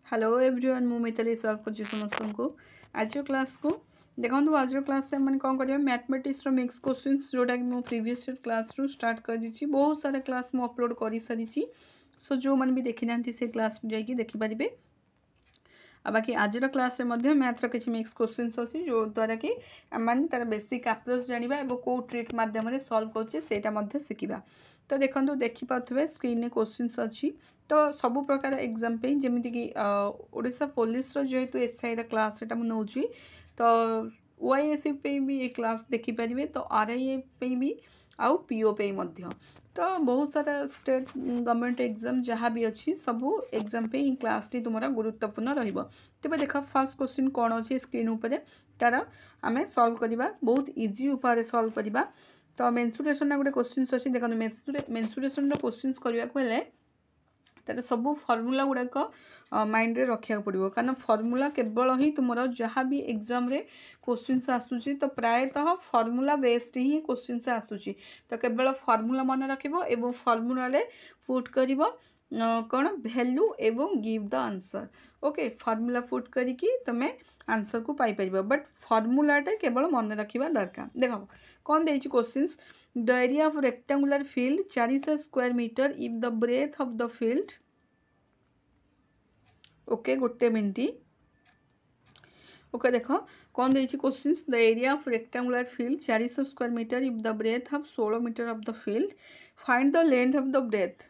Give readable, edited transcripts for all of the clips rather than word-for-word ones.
Hello everyone मु मिताली स्वागत कर समस्त को आज क्लास को देखो आज क्लास मैंने कौन करें मैथमेटिक्स मिक्स क्वेश्चंस जोटा कि मो प्रीवियस क्लास रू स्टार्ट कर दी बहुत सारा क्लास मु अपलोड कर सारी सो जो मैंने भी देखी ना से क्लास जाकि देखिपारे आ बाकी आज क्लास मैथ्र किसी मिक्स क्वेश्चंस अच्छी जो द्वारा कि आम तार बेसिक अप्रोच जाना और कौ ट्रिक मध्यम सल्व करें शिखा तो देखो देखिपे स्क्रीन में क्वेश्चंस अच्छी तो सबु प्रकार एग्जाम पे जमीक ओडिशा पुलिस जेहेतु एसआई क्लास नौ तो ओआईएससी पे भी ये क्लास देखिपारे तो आरआईए पे भी आउ पीओ पे तो बहुत सारा स्टेट गवर्नमेंट एग्जाम जहाँ भी अच्छी सबू एग्जाम पे ही क्लास टी तुम गुरुत्वपूर्ण तेज देख फास्ट क्वेश्चन कौन अच्छे स्क्रीन उपर तार आम सल्व करवा बहुत इजी उपाय सल्व करवा तो मेन्सुरेशन गोटे क्वेश्चन अच्छी देखो मेन्सुरेशन क्वेश्चन करने को तार सब फर्मूला गुड़ाक माइंड रे रखा पड़ो कारण फर्मूला केवल ही तुम जहाँ भी एग्जाम रे क्वेश्चन आसूची तो प्रायतः फर्मूला बेस्ड ही क्वेश्चन आसूची तो केवल फर्मूला मन रखिबो फर्मूला रे पुट करिवो कौन वैल्यू एवं give the answer okay formula put करिकी तमे आंसर को पाई परिबो बट फर्मूलाटा केवल मन रखिबा दरकार देखो कौन देछि questions the area of rectangular field 400 square metre if the breadth of the field okay गोटे मिनट ओके देखो कौन देछि questions the area of rectangular field 400 square metre if the breadth of 16 metre of the field find the length of the breadth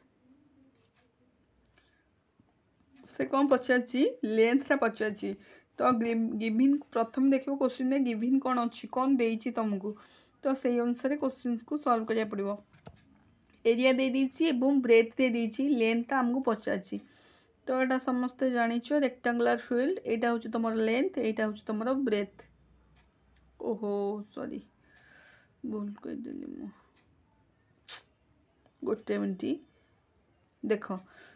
से कौन पचार length पचार तो given प्रथम देखो question में गिविन कौन अच्छी कौन देछि तुमको तो से अनुसार क्वेश्चन को सॉल्व करिया पड़िबो एरिया दे दीची एवं ब्रेथ दे दीची लेंथ आमको पचार तो यहाँ समस्ते जानिच रेक्टेंगुलर फील्ड यहाँ हूँ तुम लेंथ यहाँ हूँ तुम ब्रेथ ओहो सॉरी भूल करदेली मु गोटे मिनट देख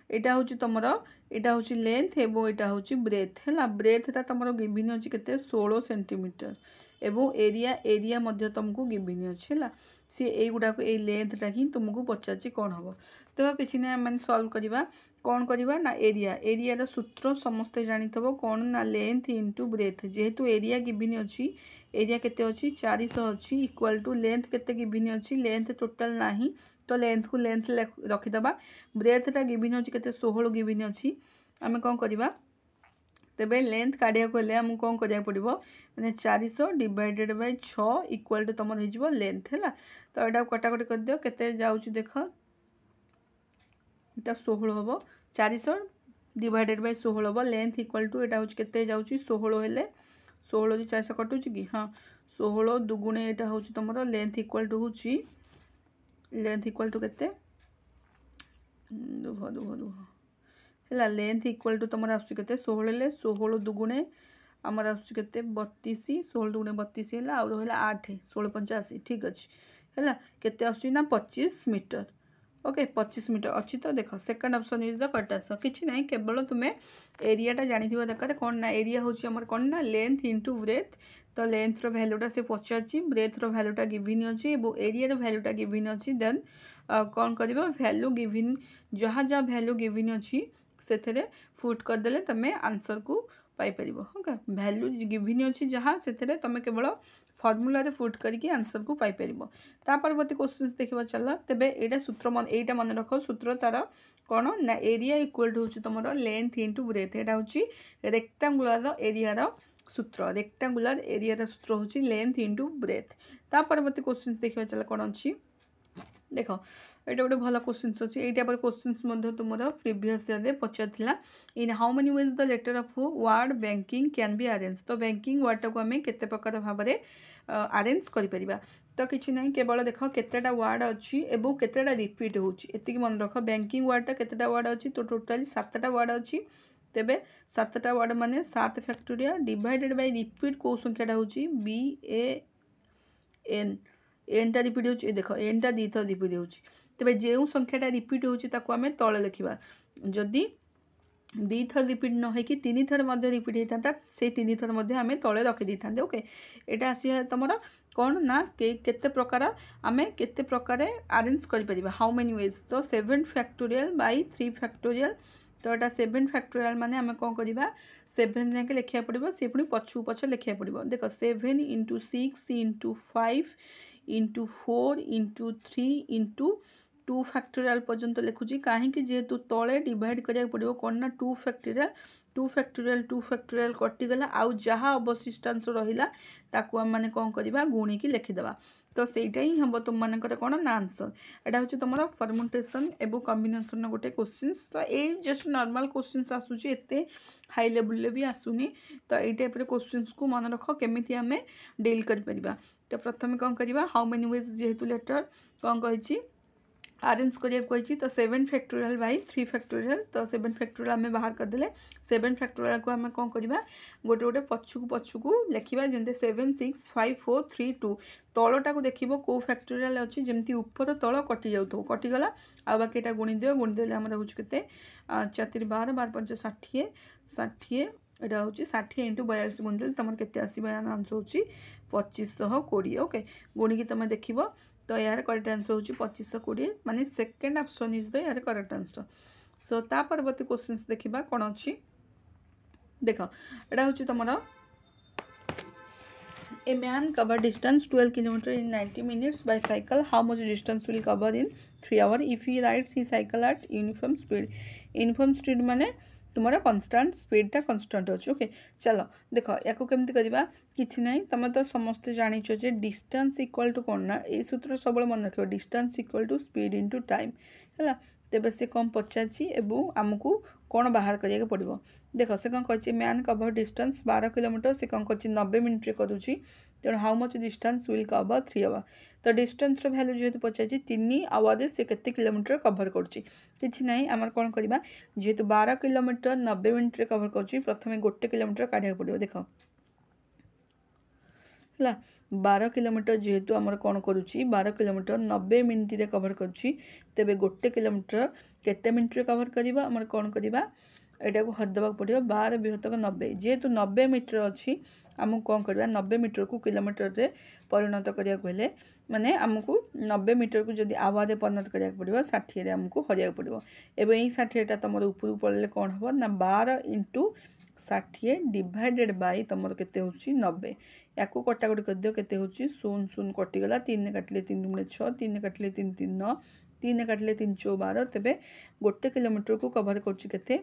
यहाँ हूँ तुम यहाँ हूँ लेंथ एवं यहाँ हूँ ब्रेथ है ब्रेथटा तुम गिविन अच्छी के 16 सेंटीमीटर एवं एरिया मध्य तुमको गिविन अच्छी है सी युवाक ये लेंथटा ही तुमको पचार कौन हम देख किसी ना मैंने सल्व करवा कौन करवा ना एरिया सूत्र समस्ते जानी कौन ना लेंथ इंटू ब्रेथ जेहेतु एरिया गिविन अच्छी एरिया केते अच्छी 400 अच्छी इक्वल टू लेंथ केते गिविन अच्छी लेंथ टोटल नाही तो लेंथ को लेंथ रखीदबा ब्रेथटा गिविन अच्छी केते 16 गिविन अच्छी आम कौन करवा तेबे लेंथ काढ़िया को आमको कौन करा पड़ो मैंने 400 डिवाइडेड बाय 6 इक्वल टू तुम हो लेंथ है तो यहाँ कटाकटी कर दियो केते जाउची देख इटा 16 हम 400 डिवाइडेड बाय 16 हम लेंथ इक्वल टू यहाँ हूँ केते जाउची 16 हेले 16 400 कटुची कि हाँ 16 दुगुणे यहाँ हूँ तुम लेंथ इक्वल टू हूँ लेंथ इक्वल टू केते दुह दुह दुह है लेंथ इक्वल टू तुम आस 16 16 दुगुणे आमर आस 32 16 दुगुणे 32 है आउ रहा 8 16 85 ठीक अच्छे है केते आस 25 मीटर ओके 25 मीटर अच्छी तो देख second option is the correct answer किसी ना केवल तुम्हें एरियाटा जानी दरकार कौन ना एरिया हूँ आमर कौन ना लेंथ इंटू ब्रेथ तो लेंथर भैल्यूटा से पचार ब्रेथर भैल्यूटा गिविन अच्छी और एरिया भैल्यूटा गिविन अच्छी देन कौन कर भैल्यू गिविन जहाँ जहाँ भैल्यू गिविन अच्छी से फुट करदे तुम आंसर को पाइपर ओके भैल्यू गिविन अच्छी जहाँ से तुम केवल फर्मूला रे फुट करके आंसर को पाइपर ता परवर्ती क्वेश्चन देखा चल तेबे एटा सूत्र एटा मन रख सूत्र तार कौन ना एरिया इक्वल टू हूँ तुम लेंथ इंटू ब्रेथ यहाँ हूँ रेक्टांगुलर एरिया सूत्र रेक्टांगुलर एरिया सूत्र हूँ लेंथ इंटू ब्रेथ ता परवर्ती क्वेश्चन देखा चल कौन अच्छी देख ये गोटे भल क्वेश्चन अच्छी यहाँ पर क्वेश्चन तुम प्रीवियस ईयर पचार in how many ways the letter of word banking can be arrange तो बैंकिंग वर्डटा को आम केते प्रकार भाव में अरेंज करिपरिबा तो किसी ना केवल देख केतेटा वर्ड अच्छी एवं केतेटा रिपीट होती मन रख बैंकिंग वर्डटा केतेटा वर्ड अच्छी तो टोटाली 7टा वर्ड अच्छी तेबे 7टा वर्ड माने 7 फैक्टोरियल डिवाइडेड बाय रिपीट कौ संख्याटा हूँ BAN एनटा रिपीट हो देख एनटा दी थर रिपीट हो तेज जो संख्याटा रिपीट होमें तले लिखा जदि दी थर रिपीट न हो कि 3 थर रिपीट होता से 3 थर आम तले रखी था ओके यहाँ आस तुम कौन ना केते प्रकार आम केते प्रकार अरेंज कर हाउ मेनी वेज तो 7 फैक्टोरियल बाय 3 फैक्टोरियल तो यहाँ 7 फैक्टोरियल माने आम कौन करवा 7 जाके लिखा पड़ो सी पुणी पछू पछ लिखा पड़ो देख 7 into 6 into 5 into 4 into 3 into 2 factorial पर्यंत लिखुची कहीं जेहेतु तले डिवाइड करा पड़ो कौन ना 2 फैक्टोरियल कटिगला आउ जहाँ अवशिष्टांश रहा ताकू आम मैंने कौन करवा गुणिकी लिखिदेवा तो सहीटा ही हम तुम मानकर कौन ना आंसर यहाँ हूँ तुम परमुटेसन एवं कम्बिनेसन गोटे क्वेश्चंस तो ये जस्ट नॉर्मल क्वेश्चंस आसूची एते हाई लेवल भी आसुनी तो ये टाइप क्वेश्चंस को मन रख केमी आम डील कर तो प्रथम कौन करवा हाउ मेनी वेज जेहेतु लेटर कौन कही अरेंज करिए तो 7 फैक्टोरियल बाई 3 फैक्टोरियल तो 7 फैक्टोरियल आम बाहर करदे 7 फैक्टोरियल को आम कौन करवा गोटे गोटे पछकू लिखा जमी 7 6 5 4 3 2 तलटा को देख कौ फैक्टोरियल अच्छी जमी ऊपर तल कटि जाऊ कटिगला आ बाकी यहाँ गुणीदे आम हूँ के 4 12 12 5 60 60 यहाँ हूँ 60 इंटू 42 गुणिदेले तुम के आंसर हूँ 2520 ओके गुणिकी तुम देख तो यार करेक्ट आंसर हूँ 2520 माने सेकेंड ऑप्शन इज द यार करेक्ट आंसर सो ता परवर्ती क्वेश्चंस देखा कौन अच्छी देख यहाँ हूँ तुम A man cover distance 12 km in 90 minutes by cycle. How much distance will cover in 3 hours if he rides his cycle at uniform speed? Uniform speed माने तुम्हारा कन्स्टाट स्पीडटा कन्स्टाट अच्छे ओके चलो देख या केमती करवा किसी ना तुम तो समस्ते जानीच जे डिस्टेंस इक्वल टू कौन ना ये सूत्र सब मन रख distance equal to speed into time है तेज से कौन पचार आमको कौन बाहर करा पड़ो देख से कौन कही मैन कवर डिस्टेंस 12 किलोमीटर से कौन कर 90 मिनिट्रे करुच्ची तेणु how much distance will cover 3 hour तो डिस्टेंस भैल्यू जेहतु पचार 3 आवर से केते किलोमीटर कवर करुच्ची आम कौन करवा जेहेतु 12 किलोमीटर 90 मिनिट्रे कवर करुच्ची प्रथम गोटे किलोमीटर काढ़ा पड़ो देख है 12 किलोमीटर जेहेतु आमर कौन करुच्ची 12 किलोमीटर 90 मिनिट रे कवर करुच्ची तेबे गोटे किलोमीटर केते मिनिट रे कवर करवा आमर कौन करवा यहाँ को हरदेवा पड़ो 12 विहतक 90 जेहेतु 90 मीटर अच्छी आमको कौन करवा 90 मीटर को किलोमीटर रे परिणत करिया हेले माने आमको 90 मीटर को जदि आवर रे परिणत करिया पड़ो 60 रे आमको हरिया पड़ो एबे यही 60टा तुम ऊपर पड़े कौन हम ना 12 इंटू 60 डिवाइडेड बाय तुम केते होची 90 या कटाकटी कर दियो केते होची 0 0 कटिगला 3 काटिले 3 गुणे 6 3 काटिले 3 3 9 3 काटिले 3 4 12 तेबे गोटे किलोमीटर को कवर करची केते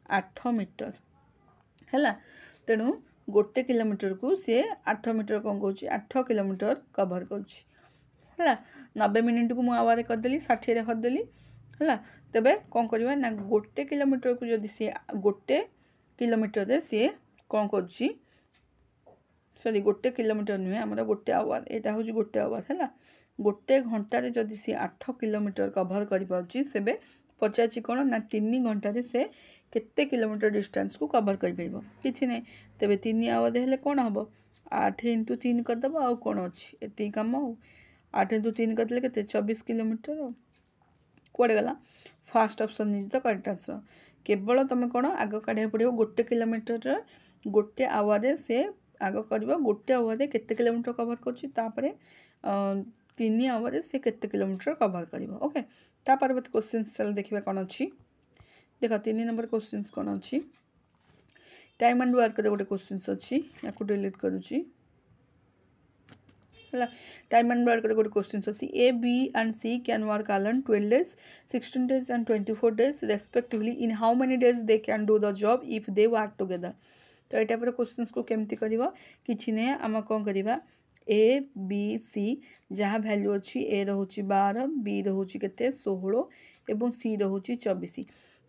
8 मीटर है तेणु गोटे किलोमीटर को सी 8 मीटर कौन कौन 8 किलोमीटर कवर कर 90 मिनिट को मुझे आवार करदेली 60 रे करदेली है तेबे कौन करवा ना गोटे किलोमीटर को जदि सी गोटे किलोमीटर रे सी कौन कर सॉरी गोटे किलोमीटर नुहे आम गोटे आवर यहाँ हूँ गोटे आवर है गोटे घंटे जदि सी 8 किलोमीटर कवर कर सेबे पचार कौन ना 3 घंटे से केते किलोमीटर डिस्टेंस को कवर कर कि ना तेबे 3 आवर हेले कौन हम 8 इंटू 3 करदेव आउ कौन अच्छी एति कम 8 इंटू 3 करदे के 24 किलोमीटर कौड़े गला fast option is the correct answer केवल तुम कौन आग काढ़ा पड़ो गोटे किलोमीटर गोटे आवर से आग कर गोटे आवर केते किलोमीटर कवर कर 3 आवर से केते किलोमीटर कवर कर ओके ता परवर्ती क्वेश्चन चल देखा कौन अच्छी देख 3 नंबर क्वेश्चन कौन अच्छी टाइम एंड वर्क गोटे क्वेश्चन अच्छी या डिलीट करुच्ची है टाइम एंड वर्क गोटे क्वेश्चन अच्छी a b and c can work alone 12 days 16 days and 24 days respectively in how many days they can do the job if they work together तो ये टाइप क्वेश्चन को केमती कर कि नहीं आम कौन करवा ए बी सी जहाँ भैल्यू अच्छी ए रोचे 12 बी रोचे के 16 और सी रोचे 24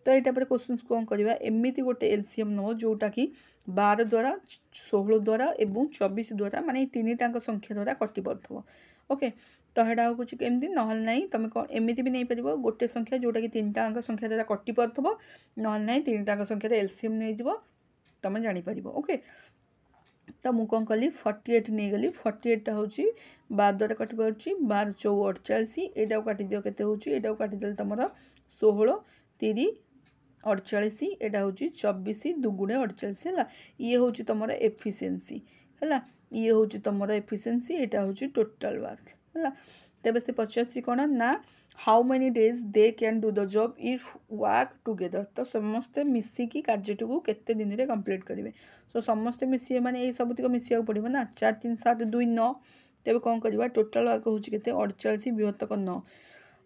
तो ये टाइप क्वेश्चन कौन करवा एमती गोटे एलसीएम नौ जोटा कि 12 द्वारा 16 द्वारा और 24 द्वारा माने 3टाक संख्या द्वारा कटि पड़ो ओके तो यहाँ हूँ कमी ना ना तुम कौन एमती भी नहीं पार गोटे संख्या जोटा कि 3टाक संख्या द्वारा कटि पड़ो ना ना 3टाक संख्या एलसीएम नहीं तुम जापर ओके तो मुझे कौन कली 48 नहीं गली 48टा हूँ 12 द्वारा कटि पार्टी 12 4 48 यहाँ काटि दियो के यहाँ काटिदेले तुम 16 30 48 यहाँ हूँ 24 दुगुणे 48 है ये हूँ तुम एफिशिएंसी है ये हूँ तुम एफिशिएंसी यहाँ हूँ टोटल वर्क है तेज से पचार कौन ना how many days they can do the job if work together. तो समस्ते मिसिकी कार्यटी को केते दिन रे कंप्लीट करेंगे। सो समस्ते मिसिए माने ये सबतिक मिसिया पड़ो ना 4 3 7 2 9 तेज कौन करवा टोटाल वर्क हूँ के 48 विभक्तक 9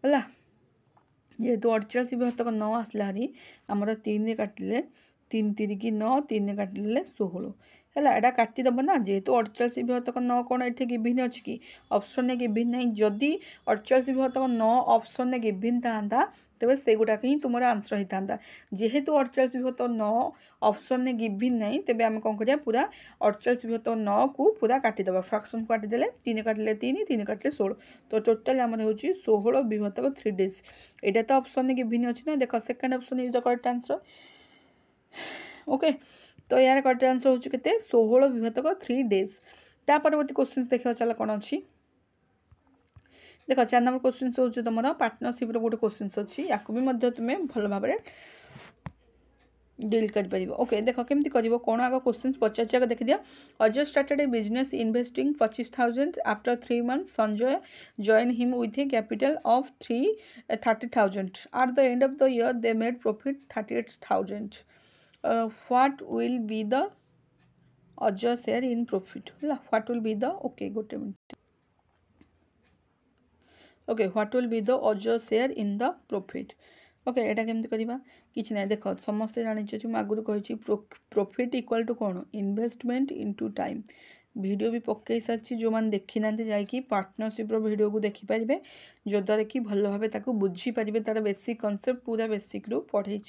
है जेहेतु 48 विभक्तक 9 आसला हारी आमर 3 काटिले 3 3 की 9 3 काटिले 16 है एटा काटिदेव ना जेहेतु 48 विभक्तक 9 कौन ये गिभिन अच्छी कि ऑप्शन ने गिभिन ना जदि 48 विभक्तक 9 ऑप्शन ने गिभिन था तेज से गुड़ाक ही तुम आंसर होता था जेहेतु 48 विभक्तक 9 ऑप्शन ने गिभिन ना तेज आम कौन करा पूरा 48 विभक्तक 9 को पूरा काटिदेव फ्रैक्शन को काटिदेले 3 काटिले 3 3 काटिले 16 तो टोटाल आम हूँ 16 विभक्तक 3 डेज यहाँ तो ऑप्शन ने गिभिन अच्छी ना देख second option is the correct answer okay तो यार करेक्ट आंसर हूँ के 16 विभक्तक 3 डेज ता परवर्ती क्वेश्चन देखा चल कौन अच्छी देख 4 नंबर क्वेश्चन हूँ तुम पार्टनरशिप गोटे क्वेश्चन अच्छी या तुम्हें भल भाव डील कर ओके देख केमती कर कौन आग क्वेश्चन पचार देखी दिया Ajay started a business investing 25,000 after 3 months Sanjay join him with a capital of 30,000 at the end of the year they made profit 38,000 what will be the Ajay share in profit है what will be the okay गोटे minute okay what will be the Ajay share in the profit okay एटा केमती करवा किसी ना देख समस्ते जानी मुझे आगुरी कही प्रॉफिट इक्वल टू कौन इन्वेस्टमेंट इनटू टाइम वीडियो भी पकई सारी जो मैंने देखी ना जाकि पार्टनरशिप वीडियो को देखिपारे जद्वारा कि भल भाव बुझीपारे तार बेसिक कनसेप्ट पूरा बेसिक रू पढ़े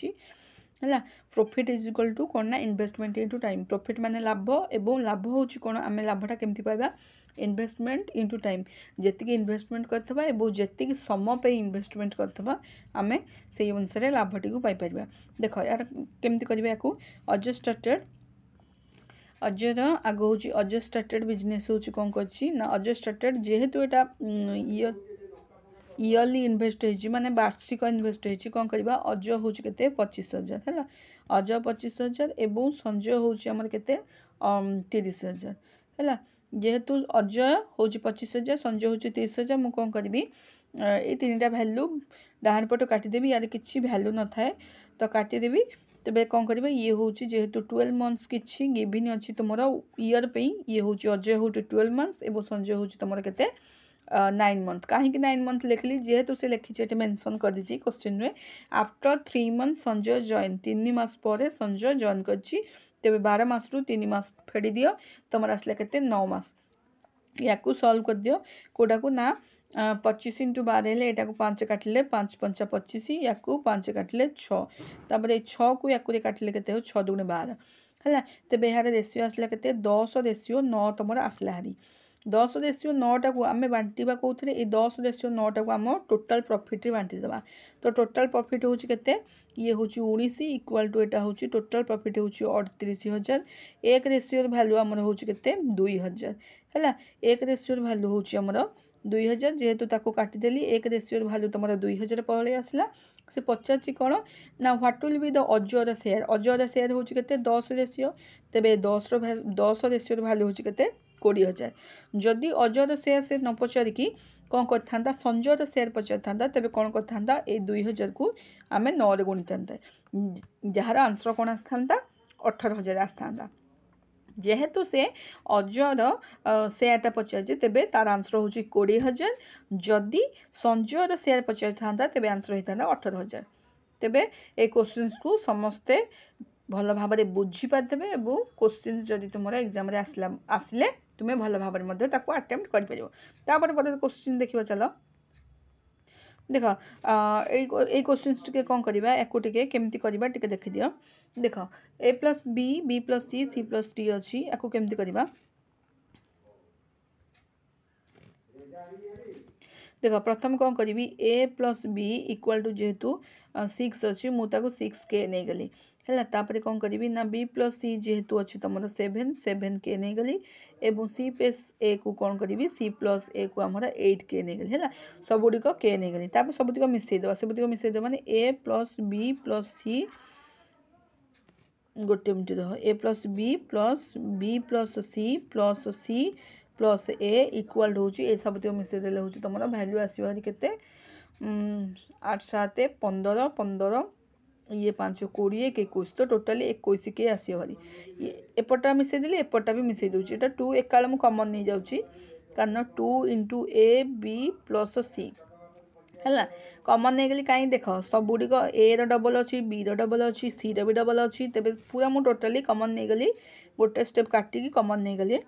है प्रॉफिट इज इक्वल टू कौन ना इन्वेस्टमेंट इनटू टाइम प्रॉफिट माने लाभ एवं लाभ हूँ कौन आम लाभटा केमती पाइबा इन्वेस्टमेंट इनटू टाइम जी इन्वेस्टमेंट करथबा एवं जी समय पे इन्वेस्टमेंट करथबा आमे से अनुसार लाभटी को पाई परिबा देख यार केमती करबा याकू अजय स्टार्टेड अजयर आग हूँ अजय स्टार्टेड बिजनेस हूँ कौन करछि ना अजय स्टार्टेड जेहेतु एटा इयरली इन्वेस्ट हो माने वार्षिक इन्वेस्ट हो कौन करवा अजय हूँ के 25,000 है अजय 25,000 एवं संजय हूँ के 30,000 है जेहेतु अजय हूँ 25,000 संजय हूँ 30,000 मुझे कौन करी ये 3टा भैल्यू डाहाण पट काटिदेवी यार किसी भैल्यू न थाए तो काटिदेवी तेरे कौन कर ये हूँ जेहेतु 12 months किसी गिभिन अच्छी तुम ईयर पे ये हूँ अजय हूँ 12 months एवं संजय हूँ तुम के 9 month कहीं 9 month लिखली जेहेतु से लिखी मेंशन कर दी क्वेश्चन रे आफ्टर 3 months संजय जॉइन 3 मास पर संजय जॉइन करछि तेरे 12 मास रु 3 मास फेड़ी दियो तुम आसला के 9 मास या सल्व कर दियो कोटा को ना 25 × 12 यहाँ 5 काटिले 5 5 25 या 5 काटिले 6 तापर 6 को या काटिले के 6 2 12 है तेज यार रेसीो आसला के 10 रेसीो 9 तुम आसला हारी 10 रेसीो 9टा को आम बांटा कौन ये 10 रेसीो 9टा को आम टोटाल प्रॉफिट बांटीदेवा तो टोटाल प्रॉफिट हूँ के ये हूँ 19 इक्वाल टू यहाँ हूँ टोटाल प्रॉफिट हूँ 38,000 एक रेसीोर भैल्यू आमर हूँ के 2,000 है एक रेसीोर भैल्यू हूँ आमर 2,000 जेहेतु ताको काटिदेली एक रेसीोर भैल्यू तुम 2,000 पलि आसला से पचार कौन ना व्हाट विल बी द अजयर शेयर हूँ के 10 रेसीो तेरे 10 रेसीोर भैल्यू हूँ के 20,000 जदि अजयर शेयर से न पचारिकी कौन करता संजयर शेयर पचार तेरे कौन करता ये 2,000 को आम 9 रे गुणी था जार आंसर कौन आसता 18,000 आसता जेहेतु से अजयर शेयरटा पचार तेरे तार आंसर हूँ 20,000 जदि संजयर शेयर पचार था तेरे आंसर होता 18,000 तेरे ये क्वेश्चन को समस्ते भल भाव बुझीपारे और क्वेश्चन जदि तुम एग्जाम आसिले तुम्हें भल भाव अटेम्प्ट कर क्वेश्चन देखा चलो देख ये क्वेश्चन टे कौन करवा या केमती करवा टे देखी दियो देख A+B B+C C+D अच्छी या केमती करवा देख प्रथम कौन करी A+B इक्वल टू जेहेतु 6 अच्छी मुझे 6K नहीं गली है कौन करी ना B+C जेहेतु अच्छी तुम 7K नहीं गली एवं C+A को कौन करी C+A को आमर 8K नहीं गली है सबुड़िक K नहीं गली सबुतिक मिसईदे सबुतिक मिसईदे माने A+B+C गोटे मिनट देख A+B+B+C+C+A इक्वाल हूँ ये सब मिसईदे हूँ तुम भैल्यू आसो के 8 7 15 15 ये 5 20 21 तो टोटाली 21 के आसी भारी एपटा मिसई देली एपटा भी मिसई दूची एटा 2 एकाल मु कॉमन नहीं जाउची कारण 2 * a b + c है कॉमन नहीं गली कहीं देख सब गुड़िक ए डबल अच्छी बी डबल अच्छी सी भी डबल अच्छी तेरे पूरा मुझे टोटाली कॉमन नहीं गली गोटे स्टेप काटिकी कॉमन नहीं गली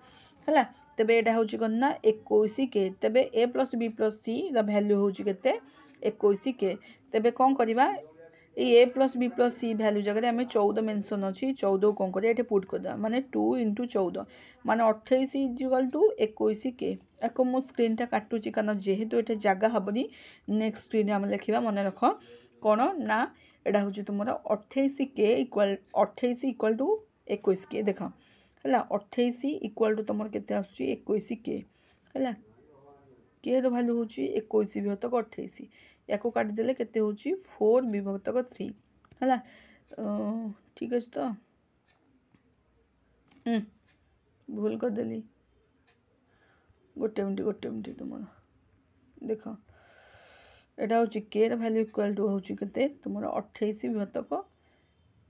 है तेरे यहाँ हूँ कौन ना 21 के तेरे a + b + c वैल्यू हूँ के 21 के तेरे कौन करवा ये a + b + c वैल्यू जगह आम 14 मेनसन अच्छी 14 कौन कर पुट करदे माने 2 * 14 माने 28 = 21 के एक मु स्क्रीनटा काटुची कारण जेहेतु ये जगह हेनी नेक्स्ट स्क्रीन आम लिखा मन रख कौन ना यहाँ हूँ तुम 28 के इक्वाल 28 = 21 के देख है 28 = तुम के 21 के है के भैल्यू हूँ 21 विभक्तक 28 या काटिदेले के 4 विभक्तक 3 है ठीक अच्छे तो भूल करदेली गोटे मिनट तुम देख यहाँ हूँ के भैल्यू इक्वाल टू हूँ के तुम 28 विभक्तक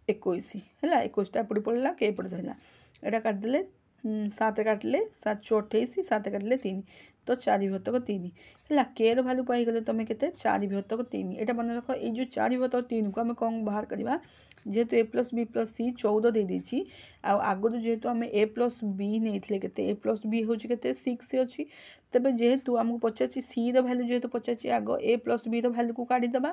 21 है 21टा एपटे पड़ा के एपटे रहा यहाँ काटिदेले 7 काटिले 7 * 28 7 काटिले 3 तो 4 विभक्तक 3 है के भैल्यू पाईगले तुम के 4 विभक्तक 3 यहाँ मन रख ये जो 4 विभक्तक 3 को आम कौन बाहर करवा जेहेतु a + b + c 14 दे देती आगुरी जेहेतु आम a + b नहीं के a + b हूँ के 6 अच्छी तेज जेहेतु आमको पचार सी भैल्यू जेहेतु पचार आग a + b भैल्यू को काढ़ीदे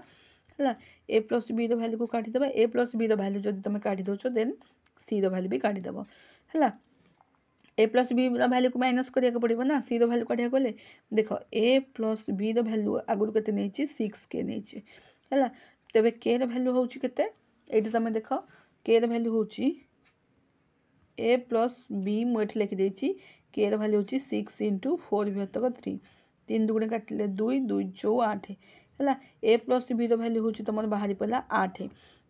है a + b भैल्यू को काढ़ीदे a + b भैल्यू जब तुम काढ़ी दौच देन सी भैल्यू भी काढ़ीदेव है a + b भैल्यू को माइनस करा पड़ो ना सी भैल्यू काढ़ा गले देख a + b भैल्यू आगुरी के 6 के नहीं है तेरे के भैल्यू हूँ के ये तुम देख के भैल्यू हूँ a + b मुझे लिखिदे के भैल्यू हूँ 6 * 4 विभक्तक 3 3 2 काटिले 2 2 4 8 है a + b भैल्यू हूँ तुम बाहरी पड़ा 8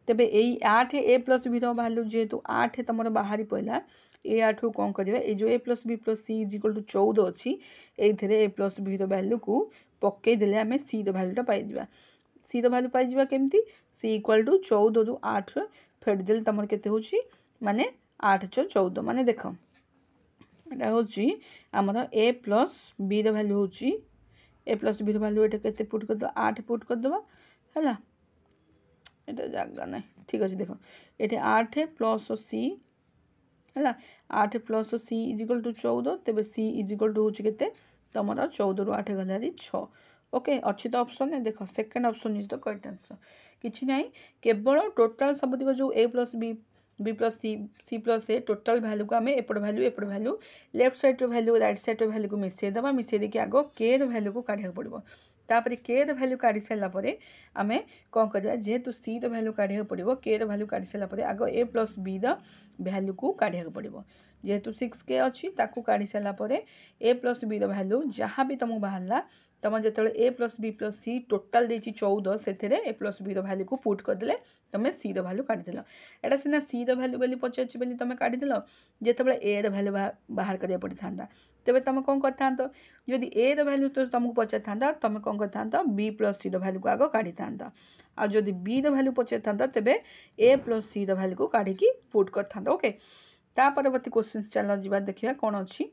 तेरे यही 8 a + b भैल्यू जेहेतु 8 तुम बाहरी पड़ा ए 8 को कौन करिए ये जो a + b + c = 14 अच्छी ये a + b भैल्यू को पकईदे आम सी भैल्यूटा पाइबा सी भैल्यू पाइबा केमती c = 14 ରୁ 8 फेडिदेले तुम के माने 8 × 14 माने देख यहाँ हूँ आमर a + b भैल्यू हूँ a + b भैल्यू ये के पुट करदे 8 पुट करदे है ये जगह ना ठीक अच्छे देख ये 8 + c है 8 + c = 14 तेरे c = हूँ के तुम 14 ରୁ 8 गला 6 ओके अच्छी तो ऑप्शन है देख second option is the correct answer किसी ना केवल टोटाल सब जो a + b b + c c + a total value को आम एपट value left side value right side value को मिसेदेवा मिसेदी आग के भैल्यू को काढ़ा पड़ो तापर के भैल्यू काढ़ी सारापर आम कौन करवा जेहेतु सी भैल्यू काढ़ा पड़ो के भैल्यू काढ़ी सारापर आग a + b भैल्यू को काढ़ा पड़ो जेहेतु 6 के अच्छी काढ़ी सारापर a + b भैल्यू जहाँ भी तुमको बाहर तुम जो a + b + c टोटाल देती 14 से a + b भैल्यू को पुट करदे तुम सी भैल्यू काढ़ीदेल एटा सीना सी भैल्यू बोली पचार बोली तुम काढ़ीदेल जिते ए भैल्यू बाहर करा पड़ी था तेज तुम कौन कर जदि ए भैल्यू तो तुमको पचार था तुम कौन कर b + c भैल्यू को आग काढ़ी था आदि b भैल्यू पचार था तेज a + c भैल्यू को काढ़ी पुट कर ओके ता परवर्ती क्वेश्चन चल जा देखा कौन अच्छी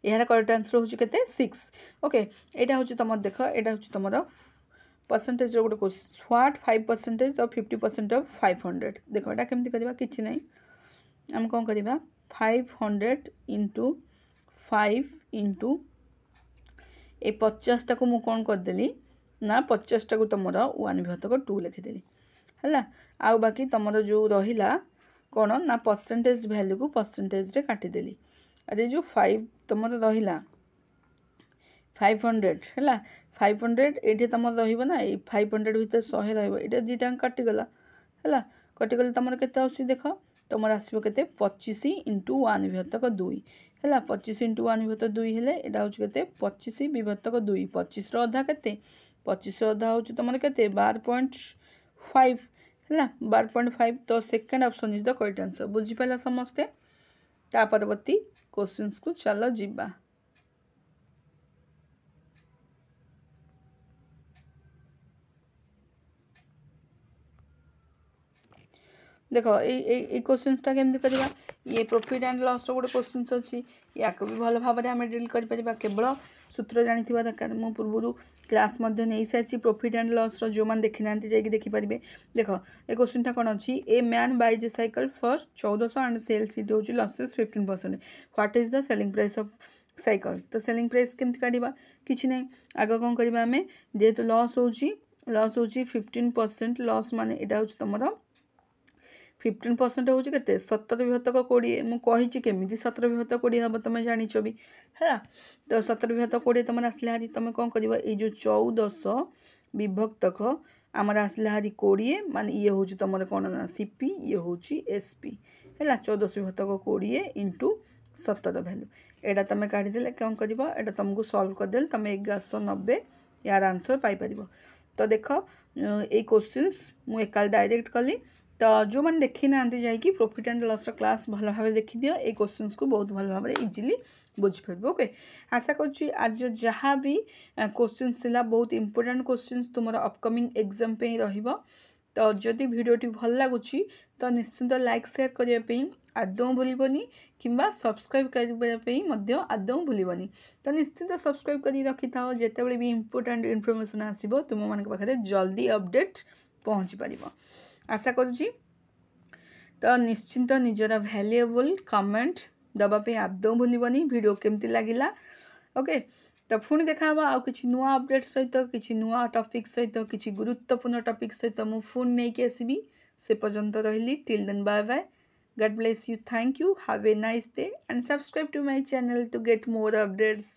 यार करेक्ट आंसर हूँ के 6 ओके यहाँ हूँ तुम देख यहाँ हूँ तुम परसेंटेज गोटे क्वेश्चन व्हाट 5% और 50% ऑफ 500 देख यहाँ केमती करवा कि ना आम कौन करवा 500 × 5 × ए 50 टाक मुझे कौन करदेली ना 50 टाक तुम 1 विभक्तक 2 लिखिदेली है आउ बाकी तुम जो रहा कौन ना परसेंटेज भैल्यू को परसेंटेज काटिदेली अरे जो 5 तुम रहा 500 है 500 ये तुम रहा 500 भितर 100 रहा दुटा कटिगला है कटिगले तुम के देख तुम आसो के 25 × 1 विभक्तक 2 है 25 × 1 विभक्तक 2 हेले यहाँ हूँ के 25 विभक्तक 2 25 अधा के 25 अधा हूँ तुम के 12.5 है 12.5 तो second option is the correct answer बुझीपाला समस्ते ता परवर्ती क्वेश्चंस को चलो जीवा देख ये क्वेश्चनटा केमती करवा ये प्रॉफिट एंड लॉस गोटे क्वेश्चन अच्छी या भी भल भाव में आम डिल कर केवल सूत्र जानी दरकार मु पूर्व क्लास नहीं सारी प्रॉफिट एंड लॉस जो मैंने देखी ना जाकि देखिपारे देख ये क्वेश्चनटा कौन अच्छी a man buys a cycle for 1400 and sells it होची losses 15%। What is the selling price of cycle. तो सेलिंग प्राइस केमती काढ़ा किसी ना आग कौन करवा आम जेहेतु लॉस होची 15% लॉस माने एटा होची तुमर 15% हूँ के 17 विभक्तक 20 मुझे केमी 17 विभक्त 20 हम तुम जाच भी है तो 17 विभक्त 20 तुम आसला हारी तुम कौन कर जो 1400 विभक्तक आमर आसला हारी 20 मान ये हूँ तुम कौन ना सीपी ये हूँ एसपी है 1400 विभक्तक 20 इंटू 17 भैल्यू एटा तुम काढ़ीदे कौन कर तुमको सल्व करदे तुम 1190 यार आंसर पाइपर। तो देख ये क्वेश्चंस मु एकाल डायरेक्ट कली तो जो मैंने देखी ना जाकि प्रॉफिट एंड लॉस क्लास भल भाव देखी दियो ये क्वेश्चंस को बहुत भल भाव इजिली बुझीपर। ओके आशा करुँच आज जहाँ भी क्वेश्चंस थिला बहुत इंपोर्टेंट क्वेश्चंस तुम अपकमिंग एग्जाम पे रहिबो। तो जदि वीडियोटी भल लगुच तो निश्चिंत लाइक शेयर करने आदौ भूलबनी किंबा सब्सक्राइब करने आदौ भूलबनी। तो निश्चित सब्सक्राइब कर रखी था जिते भी इंपोर्टेंट इनफॉरमेशन आसो तुम मान पाखे जल्दी अपडेट पहुँची पार। आशा करुँची तो निश्चिंत निजर वैल्यूएबल कमेंट दवापी आदौ भूलबनी वीडियो केमती लगिला। ओके तो पुणी देखा आउ किसी नुआ अपडेट सहित किसी नुआ टॉपिक सहित किसी गुरुत्वपूर्ण टॉपिक सहित मु फोन नहीं कि आसबि से पर्यंत रही till then bye bye God bless you thank you have a nice day and subscribe to my channel to get more updates.